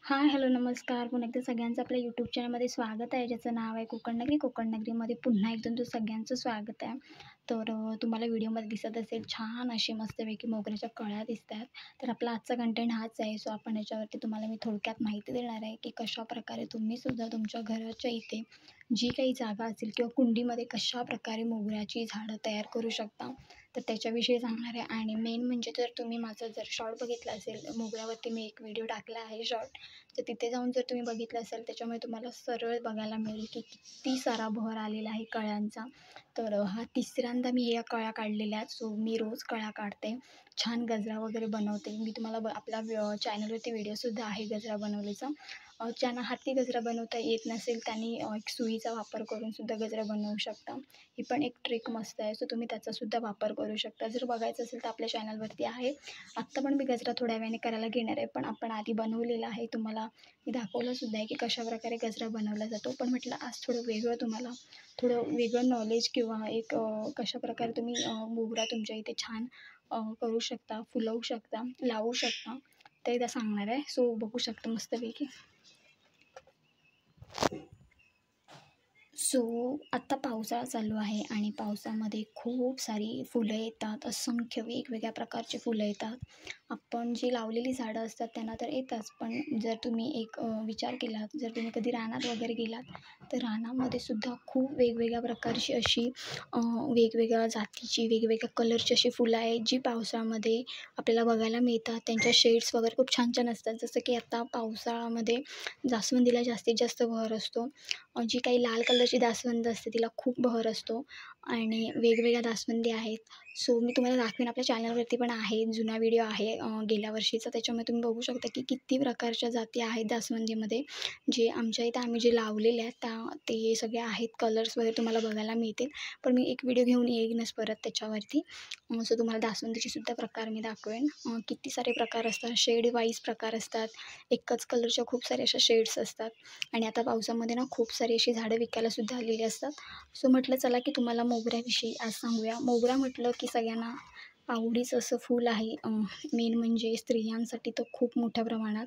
हाय, hello, नमस्कार. पुन्हा एकदा सगळ्यांचं आपल्या यूट्यूब चॅनलमध्ये स्वागत आहे, ज्याचं नाव आहे कोकण नगरी. कोकण नगरीमध्ये पुन्हा एकदा तुमचं सगळ्यांचं स्वागत आहे. तर तुम्हाला व्हिडिओमध्ये दिसत असेल छान अशी मस्तपैकी मोगऱ्याच्या कळ्या दिसत आहेत. तर आपला आजचा कंटेंट हाच आहे. सो आपण याच्यावरती तुम्हाला मी थोडक्यात माहिती देणार आहे, की कशाप्रकारे तुम्हीसुद्धा तुमच्या घराच्या इथे जी काही जागा असेल किंवा कुंडीमध्ये कशाप्रकारे मोगऱ्याची झाडं तयार करू शकता. तर त्याच्याविषयी सांगणार आहे. आणि मेन म्हणजे जर तुम्ही माझं जर शॉर्ट बघितला असेल, मोगऱ्यावरती मी एक व्हिडिओ टाकला आहे शॉर्ट. तर तिथे जाऊन जर तुम्ही बघितलं असेल, त्याच्यामुळे तुम्हाला सरळ बघायला मिळेल की किती सारा बहर आलेला आहे कळ्यांचा. तर हा तिसऱ्यांदा मी या कळ्या काढलेल्या आहेत. सो मी रोज कळ्या काढते, छान गजरा वगैरे बनवते. मी तुम्हाला आपला चॅनलवरती व्हिडिओसुद्धा आहे गजरा बनवल्याचा. ज्यांना हाती गजरा बनवता येत नसेल त्यांनी एक सुईचा वापर करून सुद्धा गजरा बनवू शकता. ही पण एक ट्रिक मस्त आहे. सो तुम्ही त्याचासुद्धा वापर करू शकता. जर बघायचं असेल तर आपल्या चॅनलवरती आहे. आत्ता पण मी गजरा थोड्या वेळाने करायला घेणार आहे, पण आपण आधी बनवलेला आहे. तुम्हाला मी दाखवलंसुद्धा आहे की कशाप्रकारे गजरा बनवला जातो. पण म्हटलं आज थोडं वेगळं तुम्हाला थोडं वेगळं नॉलेज किंवा एक कशाप्रकारे तुम्ही मोगरा तुमच्या इथे छान करू शकता, फुलवू शकता, लावू शकता, ते एकदा सांगणार आहे. सो बघू शकता मस्तपैकी. सो आत्ता पावसाळा चालू आहे आणि पावसामध्ये खूप सारी फुलं येतात. असंख्य वेगवेगळ्या प्रकारची फुलं येतात. आपण जी लावलेली झाडं असतात त्यांना तर येतात, पण जर तुम्ही एक विचार केलात, जर तुम्ही कधी रानात वगैरे गेलात, तर रानामध्ये सुद्धा खूप वेगवेगळ्या प्रकारची अशी वेगवेगळ्या जातीची, वेगवेगळ्या कलरची अशी फुलं आहेत, जी पावसाळ्यामध्ये आपल्याला बघायला मिळतात. त्यांच्या शेड्स वगैरे खूप छान छान असतात. जसं की आता पावसाळ्यामध्ये जास्वंदीला जास्तीत जास्त बहर असतो. जी काही लाल कलरची जास्वंद असते तिला खूप बहर असतो आणि वेगवेगळ्या जास्वंदी आहेत. सो मी तुम्हाला दाखवेन, आपल्या चॅनलवरती पण आहे, जुना व्हिडिओ आहे गेल्या वर्षीचा. त्याच्यामध्ये तुम्ही बघू शकता की किती प्रकारच्या जाती आहेत जास्वंदीमध्ये. जे आमच्या इथं आम्ही जे लावलेले आहेत ते सगळे आहेत. कलर्स वगैरे तुम्हाला बघायला मिळतील. पण मी एक व्हिडिओ घेऊन येईनच परत त्याच्यावरती. सो तुम्हाला जास्वंदीचे सुद्धा प्रकार मी दाखवेन. किती सारे प्रकार असतात, शेड वाईज प्रकार असतात. एकच कलरच्या खूप सारे अशा शेड्स असतात. आणि आता पावसामध्ये ना खूप सारी अशी झाडं विकायलासुद्धा आलेली असतात. सो म्हटलं चला की तुम्हाला मोगऱ्याविषयी आज सांगूया. मोगरा म्हटलं की सगळ्यांना आवडीचं असं फूल आहे. मेन म्हणजे स्त्रियांसाठी तर खूप मोठ्या प्रमाणात.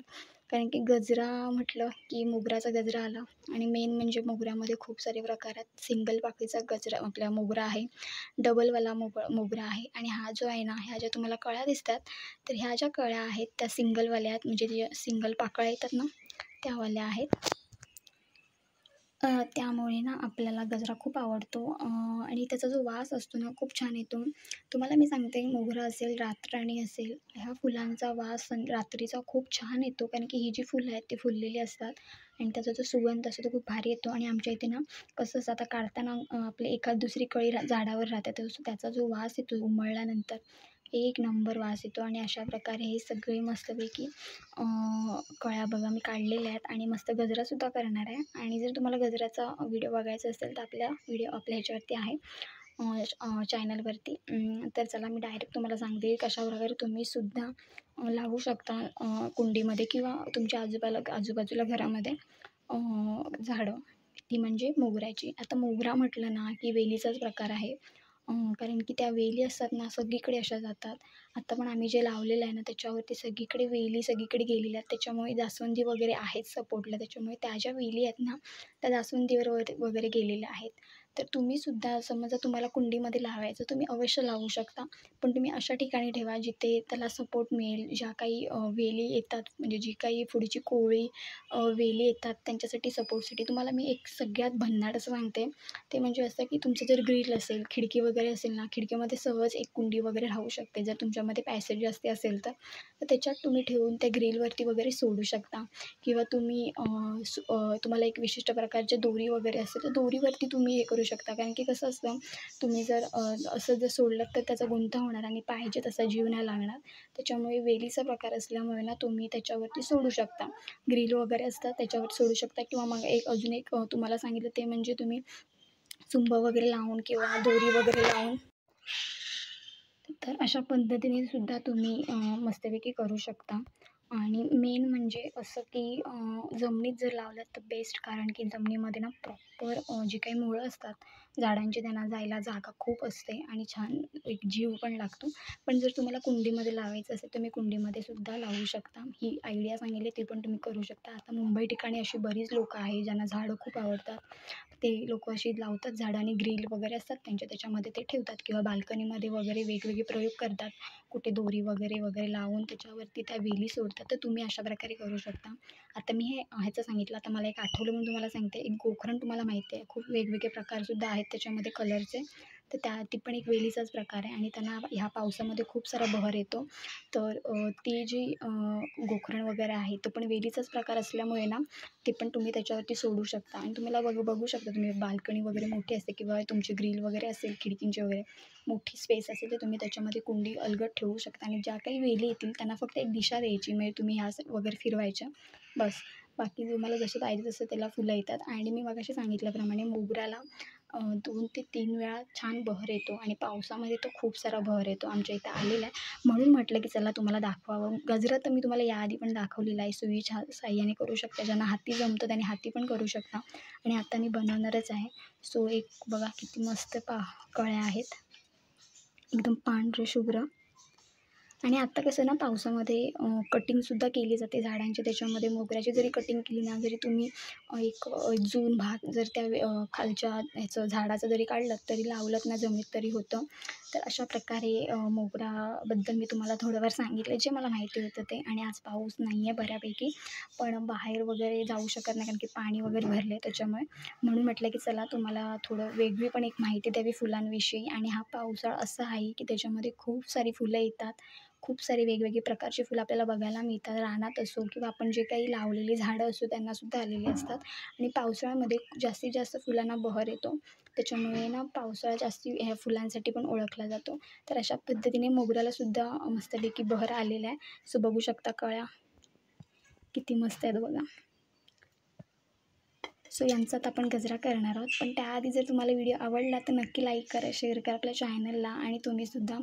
कारण की गजरा म्हटलं की मोगऱ्याचा गजरा आला. आणि मेन म्हणजे मोगऱ्यामध्ये खूप सारे प्रकार आहेत. सिंगल पाकळीचा गजरा आपला मोगरा आहे, डबलवाला मोगरा आहे, आणि हा जो आहे ना, ह्या ज्या तुम्हाला कळ्या दिसतात, तर ह्या ज्या कळ्या आहेत त्या सिंगलवाल्या आहेत. म्हणजे जे सिंगल पाकळ्या येतात ना, त्यावाल्या आहेत. त्यामुळे ना आपल्याला गजरा खूप आवडतो. आणि त्याचा जो वास असतो ना खूप छान येतो. तुम्हाला मी सांगते, मोगरा असेल, रातराणी असेल, ह्या फुलांचा वास रात्रीचा खूप छान येतो. कारण की ही जी फुलं आहेत ती फुललेली असतात आणि त्याचा जो सुगंध असतो तो खूप भारी येतो. आणि आमच्या इथे ना कसं असतं, आता काढताना आपले एखाद दुसरी कळी झाडावर राहते, तर त्याचा जो वास येतो उमळल्यानंतर एक नंबर वास येतो. आणि अशा प्रकारे हे सगळे मस्तपैकी कळ्या बघा मी काढलेल्या आहेत आणि मस्त गजरासुद्धा करणार आहे. आणि जर तुम्हाला गजराचा व्हिडिओ बघायचा असेल तर आपल्या ह्याच्यावरती आहे, चॅनलवरती. तर चला मी डायरेक्ट तुम्हाला सांगते कशाप्रकारे तुम्हीसुद्धा लावू शकता कुंडीमध्ये किंवा तुमच्या आजूबाजूला घरामध्ये झाडं, ती म्हणजे मोगऱ्याची. आता मोगरा म्हटलं ना की वेलीचाच प्रकार आहे. कारण की त्या वेली असतात ना सगळीकडे अशा जातात. आता पण आम्ही जे लावलेलं आहे ना त्याच्यावरती सगळीकडे वेली सगळीकडे गेलेल्या आहेत. त्याच्यामुळे जास्वंदी वगैरे आहेत सपोर्टला. त्याच्यामुळे त्या ज्या वेली आहेत ना, त्या जास्वंदीवर वगैरे गेलेल्या आहेत. तर तुम्हीसुद्धा समजा तुम्हाला कुंडीमध्ये लावायचं, तुम्ही अवश्य लावू शकता. पण तुम्ही अशा ठिकाणी ठेवा जिथे त्याला सपोर्ट मिळेल. ज्या काही वेली येतात, म्हणजे जी काही पुढची कोवळी वेली येतात त्यांच्यासाठी सपोर्टसाठी तुम्हाला मी एक सगळ्यात भन्नाट असं सांगते. ते म्हणजे असं की तुमचं जर ग्रिल असेल, खिडकी वगैरे असेल ना, खिडकीमध्ये सहज एक कुंडी वगैरे राहू शकते. जर तुमच्यामध्ये पॅसेज जास्त असेल तर. तर त्याच्यात तुम्ही ठेवून त्या ग्रिलवरती वगैरे सोडू शकता. किंवा तुम्ही तुम्हाला एक विशिष्ट प्रकारच्या दोरी वगैरे असेल तर दोरीवरती तुम्ही हे करू शकता. कारण की कसं असतं, तुम्ही जर असं जर सोडलं तर त्याचा गुंता होणार आणि पाहिजे तसा जीव नाही लागणार. त्याच्यामुळे वेलीचा प्रकार असल्यामुळे ना तुम्ही त्याच्यावरती सोडू शकता. ग्रिल वगैरे असतात त्याच्यावर सोडू शकता. किंवा मग अजून एक तुम्हाला सांगितलं ते म्हणजे तुम्ही चुंब वगैरे लावून किंवा दोरी वगैरे लावून, तर अशा पद्धतीने सुद्धा तुम्ही मस्तपैकी करू शकता. आणि मेन म्हणजे असं की जमिनीत जर लावलं तर बेस्ट, कारण की जमिनीमध्ये ना प्रॉपर जी काही मुळं असतात झाडांची त्यांना जायला जागा खूप असते आणि छान एक जीव पण लागतो. पण जर तुम्हाला कुंडीमध्ये लावायचं असेल तुम्ही कुंडीमध्ये सुद्धा लावू शकता. ही आयडिया सांगितली ती पण तुम्ही करू शकता. आता मुंबई ठिकाणी अशी बरीच लोकं आहे ज्यांना झाडं खूप आवडतात. ते लोकं अशी लावतात झाडं आणि ग्रिल वगैरे असतात त्यांच्या त्याच्यामध्ये ते ठेवतात किंवा बाल्कनीमध्ये वगैरे वेगवेगळे प्रयोग करतात. कुठे दोरी वगैरे वगैरे लावून त्याच्यावरती त्या वेली सोडतात. तर तुम्ही अशा प्रकारे करू शकता. आता मी ह्याचं सांगितलं, आता मला एक आठवलं म्हणून तुम्हाला सांगते. एक गोखरण तुम्हाला माहिती आहे, खूप वेगवेगळे प्रकारसुद्धा आहेत त्याच्यामध्ये कलरचे. तर ती पण एक वेलीचाच प्रकार आहे आणि त्यांना ह्या पावसामध्ये खूप सारा बहर येतो. तर ती जी गोखरण वगैरे आहे तो पण वेलीचाच प्रकार असल्यामुळे ना ते पण तुम्ही त्याच्यावरती सोडू शकता आणि तुम्हाला बघू शकता. तुम्ही बाल्कनी वगैरे मोठी असते किंवा तुमची ग्रिल वगैरे असेल खिडकींची वगैरे मोठी स्पेस असेल तर तुम्ही त्याच्यामध्ये कुंडी अलगद ठेवू शकता आणि ज्या काही वेली येतील त्यांना फक्त एक दिशा द्यायची, म्हणजे तुम्ही ह्या वगैरे फिरवायच्या बस. बाकी तुम्हाला जसं पाहिजे तसं त्याला फुलं येतात आणि मी मगाशी सांगितल्याप्रमाणे मोगऱ्याला 2 ते 3 वेळा छान बहर येतो आणि पावसामध्ये तो खूप सारा बहर येतो. आमच्या इथं आलेला आहे म्हणून म्हटलं की चला तुम्हाला दाखवावं. गजरा तर मी तुम्हाला याआधी पण दाखवलेला आहे. सुईच्या साहाय्याने करू शकता. ज्यांना हाती जमतं त्याने हाती पण करू शकता आणि आता मी बनवणारच आहे. सो एक बघा किती मस्त कळ्या आहेत, एकदम पांढरे शुभ्र. आणि आत्ता कसं ना पावसामध्ये कटिंगसुद्धा केली जाते झाडांची. त्याच्यामध्ये मोगऱ्याची जरी कटिंग केली ना, जरी तुम्ही एक जून भाग जर त्या खालच्या ह्याचं झाडाचं जरी काढलं तरी लावलंत ना जमिनीत तरी होतं. तर अशा प्रकारे मोगराबद्दल मी तुम्हाला थोडंफार सांगितलं जे मला माहिती होतं ते. आणि आज पाऊस नाही आहे बऱ्यापैकी, पण बाहेर वगैरे जाऊ शकत नाही कारण की पाणी वगैरे भरले त्याच्यामुळे. म्हणून म्हटलं की चला तुम्हाला थोडं वेगळी पण एक माहिती द्यावी फुलांविषयी. आणि हा पावसाळा असा आहे की त्याच्यामध्ये खूप सारी फुलं येतात. खूप सारी वेगवेगळी प्रकारची फुलं आपल्याला बघायला मिळतात. रानात असो किंवा आपण जे काही लावलेली झाडं असो त्यांनासुद्धा आलेली असतात. आणि पावसाळ्यामध्ये जास्तीत जास्त फुलांना बहर येतो. त्याच्यामुळे ना पावसाळा जास्ती ह्या फुलांसाठी पण ओळखला जातो. तर अशा पद्धतीने मोगऱ्यालासुद्धा मस्तपैकी बहर आलेला आहे. सो बघू शकता कळ्या किती मस्त आहेत बघा. सो यांचा आता आपण गजरा करणार आहोत. पण त्याआधी जर तुम्हाला व्हिडिओ आवडला तर नक्की लाईक करा, शेअर करा आपल्या चॅनलला. आणि तुम्हीसुद्धा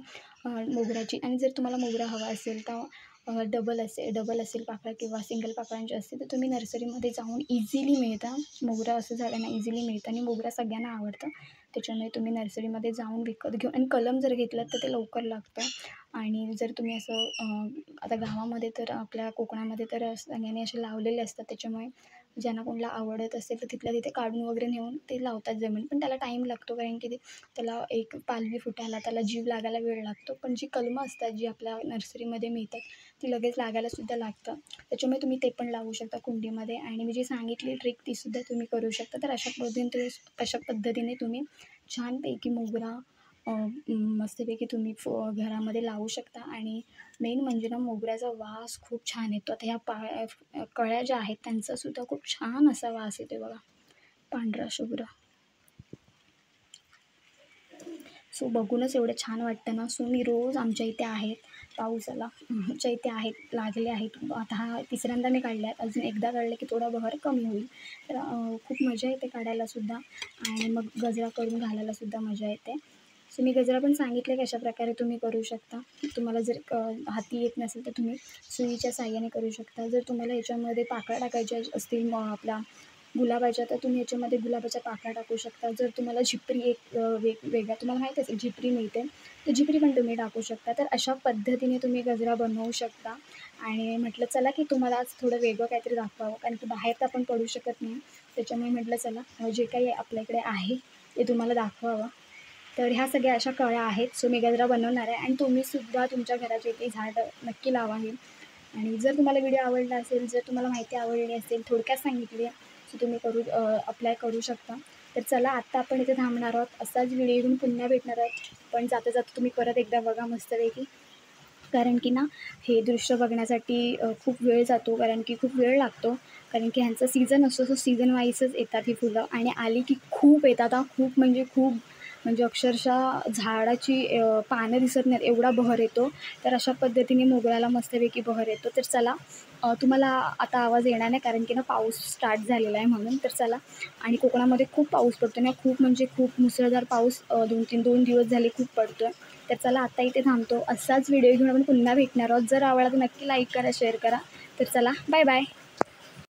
मोगऱ्याची, आणि जर तुम्हाला मोगरा हवा असेल तर डबल असेल पाकळ्या किंवा सिंगल पाकळ्यांचे असतील तर तुम्ही नर्सरीमध्ये जाऊन इझिली मिळतं. मोगरा असं झालं ना इझिली मिळतं आणि मोगरा सगळ्यांना आवडतं. त्याच्यामुळे तुम्ही नर्सरीमध्ये जाऊन विकत घेऊन, आणि कलम जर घेतलात तर ते लवकर लागतं. आणि जर तुम्ही असं आता गावामध्ये तर आपल्या कोकणामध्ये तर सगळ्यांनी असे लावलेले असतात. त्याच्यामुळे ज्यांना कोणाला आवडत असेल तर तिथल्या तिथे काढून वगैरे नेऊन ते लावतात जमीन. पण त्याला टाईम लागतो कारण की त्याला एक पालवी फुटायला त्याला जीव लागायला वेळ लागतो. पण जी कलमं असतात जी आपल्या नर्सरीमध्ये मिळतात ती लगेच लागायलासुद्धा लागतं. त्याच्यामुळे तुम्ही ते पण लावू शकता कुंडीमध्ये. आणि मी जी सांगितली ट्रिक तीसुद्धा तुम्ही करू शकता. तर अशा पद्धतीने तुम्ही छानपैकी मोगरा मस्तपैकी तुम्ही घरामध्ये लावू शकता. आणि मेन म्हणजे ना मोगऱ्याचा वास खूप छान येतो. आता ह्या कळ्या ज्या आहेत त्यांचासुद्धा खूप छान असा वास येतो बघा, पांढरा शुभ्र. सो बघूनच एवढं छान वाटतं ना. सो मी रोज आमच्या इथे आहेत पावसाला आमच्या इथे आहेत लागले आहेत. आता हा तिसऱ्यांदा मी काढला आहे. अजून एकदा काढलं की थोडा बहर कमी होईल. तर खूप मजा येते काढायलासुद्धा आणि मग गजरा करून घालायलासुद्धा मजा येते. सो मी गजरा पण सांगितलं कशाप्रकारे तुम्ही करू शकता. तुम्हाला जर हाती येत नसेल तर तुम्ही सुईच्या साहाय्याने करू शकता. जर तुम्हाला ह्याच्यामध्ये पाकळ्या टाकायच्या असतील आपला गुलाबाच्या तर तुम्ही याच्यामध्ये गुलाबाच्या पाकळ्या टाकू शकता. जर तुम्हाला झिपरी एक वेगळ्या तुम्हाला माहीत असेल झिपरी मिळते, तर झिपरी पण तुम्ही टाकू शकता. तर अशा पद्धतीने तुम्ही गजरा बनवू शकता. आणि म्हटलं चला की तुम्हाला आज थोडं वेगळं काहीतरी दाखवावं कारण की बाहेर तर आपण पडू शकत नाही. त्याच्यामुळे म्हटलं चला जे काही आपल्याकडे आहे ते तुम्हाला दाखवावं. तर ह्या सगळ्या अशा कळ्या आहेत. सो मी गजरा बनवणार आहे आणि तुम्हीसुद्धा तुमच्या घराच्या इथे झाडं नक्की लावा हे. आणि जर तुम्हाला व्हिडिओ आवडला असेल, जर तुम्हाला माहिती आवडली असेल, थोडक्यात सांगितली आहे, सो तुम्ही अप्लाय करू शकता. तर चला आत्ता आपण इथे थांबणार आहोत. असाच व्हिडिओ घेऊन पुन्हा भेटणार आहोत. पण जाता जाता तुम्ही परत एकदा बघा मस्तपैकी. कारण की ना हे दृश्य बघण्यासाठी खूप वेळ जातो, कारण की खूप वेळ लागतो. कारण की ह्यांचा सीझन असतो, सो सीझन वाईजच येतात ही फुलं आणि आली की खूप येतात हां. खूप म्हणजे खूप, म्हणजे अक्षरशः झाडाची पानं दिसत नाहीत एवढा बहर येतो. तर अशा पद्धतीने मोगऱ्याला मस्तपैकी बहर येतो. तर चला तुम्हाला आता आवाज येणार नाही कारण की ना पाऊस स्टार्ट झालेला आहे म्हणून. तर चला. आणि कोकणामध्ये खूप पाऊस पडतो ना, खूप म्हणजे खूप मुसळधार पाऊस 2 दिवस झाले खूप पडतो आहे. तर चला आता इथे थांबतो. असाच व्हिडिओ घेऊन आपण पुन्हा भेटणार आहोत. जर आवडला तर नक्की लाईक करा, शेअर करा. तर चला बाय बाय.